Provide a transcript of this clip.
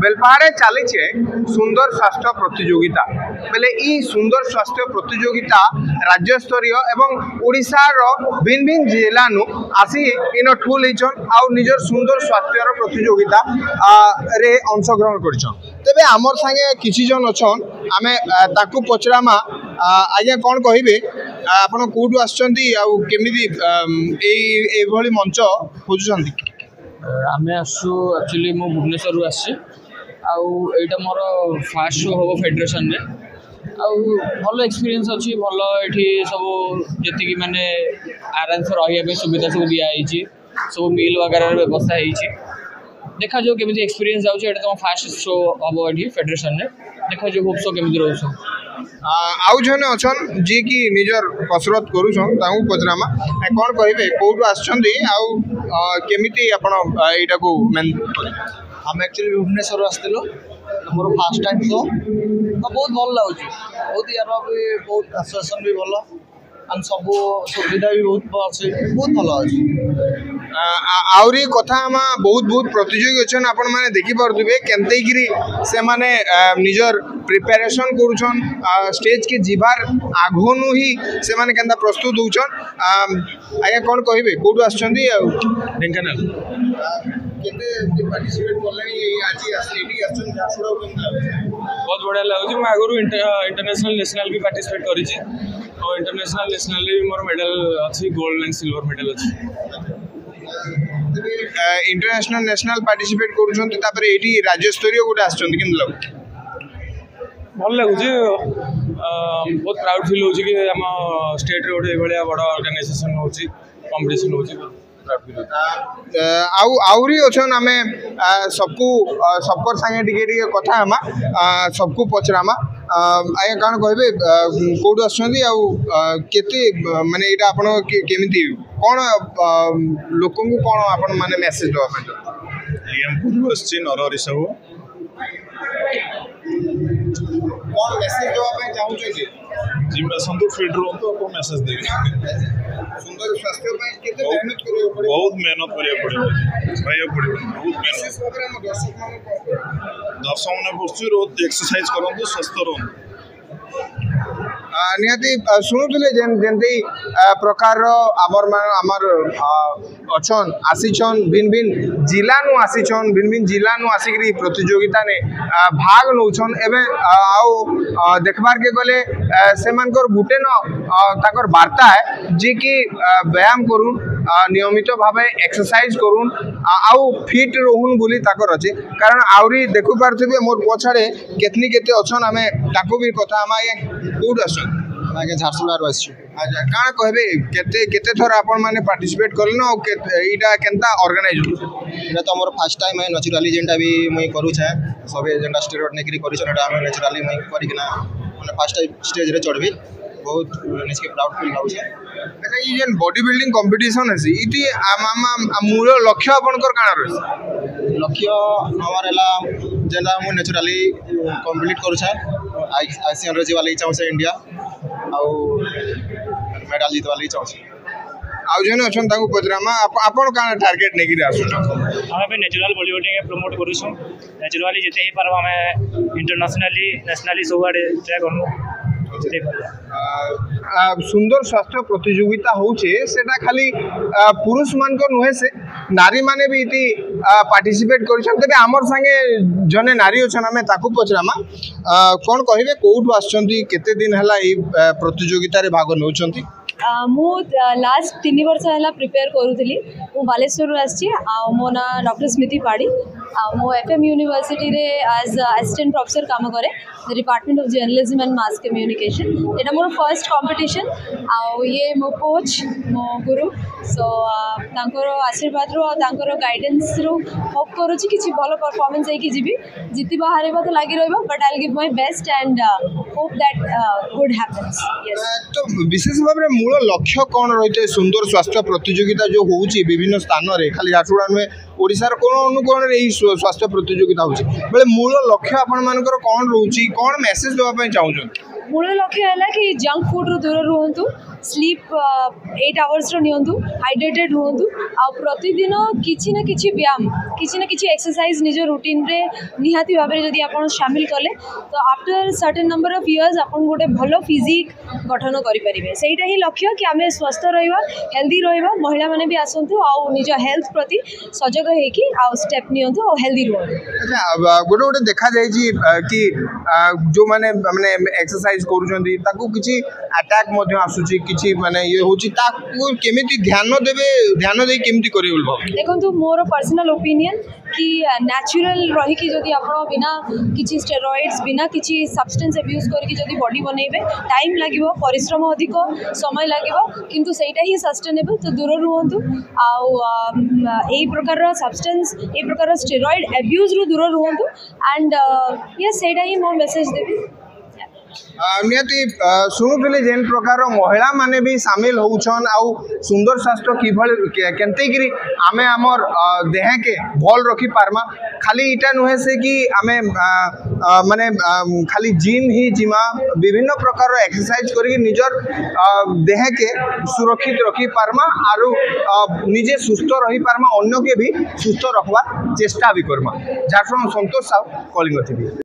बेलपाहाड़े चली सुंदर स्वास्थ्य प्रतियोगिता बेले ई सुंदर स्वास्थ्य प्रतियोगिता राज्य स्तरीय एवं ओडिशार भिन्न भिन्न जिला नु आसी इन ठूल आउ निजर सुंदर स्वास्थ्य प्रतियोगिता रे अंशग्रहण कर तेबे आमर संगे किछि जन अछन आमे ताकू पचरामा आज्ञा कौन कहिबे आपण कोठु आछंती आउ केमिति एई भली मंच खोजुछंती आमे आसु एक्चुअली मो भुवनेश्वर रु आसी आउ एटा मोर फास्ट शो होबो फेडरेशन रे आउ भल एक्सपीरियंस अछि भल एठी सब जति माने आराम से रहिया पे सुविधा सब दिया आइछि सब मील वगैरह व्यवस्था आइछि देखा जो केमिति एक्सपीरियंस जाउछि एटा तो फास्ट शो होबो एठी फेडरेशन रे देखा जो होप सो केमिति रहउछ आउ जने अछन जे कि निजर कसरत करूछन ताऊ पचरामा कोन कहिबे कोठु आछंती आउ केमिति आपण एटा को मेन हम actually Bhubaneswar आस्तिलो more first time show तो बहुत भल लागुची बहुत यार भी बहुत एसोसिएशन भी भल हम सब सुविधा भी बहुत अच्छे बहुत भल अछि आउरी कथा हम बहुत बहुत प्रतियोगी अच्छन आपण माने देखि परथुबे केनते गिरी से माने निजर प्रिपरेशन करूछन स्टेज के जीवार आघोनु ही से माने केनता प्रस्तुत होउछन आया कोन कहिबे कोठु आछंती ढेंकानाल केते पार्टिसिपेट करलेनी आज एथलेटिक आछन झासुड़ा बहुत बढ़िया लागुची मैं आगुरु इंटरनेशनल नेशनल भी पार्टिसिपेट करिछि और इंटरनेशनल नेशनल भी मोर मेडल अछि गोल्ड एंड सिल्वर मेडल अछि इंटरनेशनल नेशनल पार्टिसिपेट करूछंती तापर एठी राज्य स्तरीय गोटे आछंती किन लागु भल लागुची बहुत प्राउड फील होची कि हम स्टेट रे गोटे भलिया बड़ ऑर्गेनाइजेशन होची कंपटीशन होची आउ आउरी अछन आमे सबको सबकर संगे टिके कथा हमा सबको पचरामा आया कान कहबे कोड आछंती आउ केते माने एटा आपण केमिति कोन लोकन को कोन आपण माने मेसेज दो आपण एम पूर्व अछि नरहरि सब कोन मेसेज दो आपण चाहू छै जिम संतु फिट रहन तो को मेसेज देबे सुंदर स्वास्थ्य में केते मेहनत करियो पड़े बहुत मेहनत करियो पड़े भाइयो पड़े बहुत मेहनत दर्शक माने बसु रोज एक्सरसाइज करन स्वस्थ रहन निहाती शुणुले जेनते प्रकार आमर अच्छन आसीछन भिन्न भिन्न जिला नु आसीछन भिन्न भिन्न जिला नु आसिक प्रतियोगिता ने भाग नौछन एवं आउ देखबार के गले सेमानकर गुटे न ताकर वार्ता है जे कि व्यायाम करूँ नियमित भावे एक्सरसाइज करूँ आउ फिट रहून बोली ताकर अच्छे कारण आउरी देखु पारथिबे मोर पछाड़े केतनी केते अच्छन आमे ताको भी कथा हम आगे कोड आछन आगे झारसुडार आछी अच्छा काना कहबे केते केते थोर आपण माने पार्टिसिपेट करन ओ एटा केनता ऑर्गेनाइज हो एटा तो हमर फर्स्ट टाइम है नेचुरली जेंटा भी मई करू छै सबे जेंटा स्टेरॉइड नेकरी करू छै एटा हम नेचुरली मई करी किना माने फर्स्ट टाइम स्टेज रे चढ़बी बहुत निसके प्राउड फील लाउ छै अच्छा ई जेन बॉडी बिल्डिंग कंपटीशन है इति मूल लक्ष्य आपनकर काना रहै लक्ष्य हमर एला जेंटा हम नेचुरली कंप्लीट करू छै आईसीएन रे जीवा चाहू छै इंडिया आउ मेडल जीतवा लई चाहू छै आउ जने अछन ताकू पचरामा आपण काना टारगेट नेकी आसु हम पे नेचुरल बॉडी बिल्डिंग प्रमोट करू छु नेचुरली जते ही परवा हमें इंटरनेशनली नेशनली सबआडे ट्राई करनु सुंदर स्वास्थ्य प्रतियोगिता होचे सेटा खाली पुरुष मान को नुहे से नारी माने भी इति पार्टिसिपेट करिसन तबे हमर संगे जने नारी अछन हमें ताकू पचरामा कोन कहिबे कोउठ आछंती केते दिन हला ई प्रतियोगिता रे भाग नउछंती मु लास्ट 3 वर्ष है प्रिपेयर करूली मु बालेश्वर आसी मो ना डॉक्टर स्मृति पाड़ी मो एफएम यूनिवर्सिटी रे एज असिस्टेंट प्रोफेसर काम करे department of journalism and mass communication Etah more first competition ये मो कोच मो गुरु सो तांकर आशीर्वाद रो तांकर गाइडेंस रो होप करूची किछि भलो परफॉर्मेंस है कि जीबी जीति बाहर बा तो लागि रहबा but I will give my best and hope that good happens yes तो विशेष भाव में मूल लक्ष्य कौन रही सुंदर स्वास्थ्य प्रतियोगिता जो होउची विभिन्न स्थान रे खाली झारसुगुड़ा नुहे ओडिशार कोन अनुकोण रे स्वास्थ्य प्रतियोगिता होउची बेले मूल लक्ष्य आपण मानकर कौन रहउची कौन मेसेज देवा पय चाहू मूल लक्ष्य है कि जंक फूड रु दूर रुहतु स्लीप 8 आवर्स नियंतु हाइड्रेटेड रुहतु आ प्रतिदिन किछि ना किछि व्यायाम किछि ना किछि एक्सरसाइज निज रूटीन रे निहाती भाव में जदि आपण शामिल कले तो after certain number of years आपण गोटे भलो फिजिक गठन करि परिबे सेटा ही लक्ष्य कि आमे स्वस्थ रहिबा हेल्दी रहिबा महिला माने भी आसंतु आ निज हेल्थ प्रति सजग हे कि आ स्टेप नियंतु आ हेल्दी रहतु। अच्छा गोटे गोटे देखा जाय कि जो माने माने एक्सरसाइज करूछंती ताकू किछि अटैक मध्य आसुची किछि माने ये होची ताकू केमिति ध्यान दे केमिति करियो बोल देखंतु मोर पर्सनल ओपिनियन कि नेचुरल रही कि जदि आपण बिना किछि स्टेरॉइड्स बिना किछि सब्सटेंस अब्यूज करके जदि बॉडी बनेबे टाइम लागिवो परिश्रम अधिक समय लागिवो किंतु सेटा ही सस्टेनेबल तो दूर रुहंतु आ एई प्रकार रो सब्सटेंस एई प्रकार रो स्टेरॉइड अब्यूज रु दूर रुहंतु एंड ये सेटा ही मो मैसेज देबी। नियति शुणुले जेन प्रकार महिला माने भी सामिल होउछन आउ सुंदर स्वास्थ्य किभଳି केनते गिरी आमे हमर देह के भल रखी पारमा खाली इटा नुहे से कि आमे माने खाली जिम ही जिमा विभिन्न प्रकार एक्सरसाइज करी निजर देह के सुरक्षित रखी पारमा आरु निजे सुस्थ रही पारमा अन्य के भी सुस्थ रखवा चेष्टा भी करमा। झारखंड संतोष साहू कलिंग टीवी।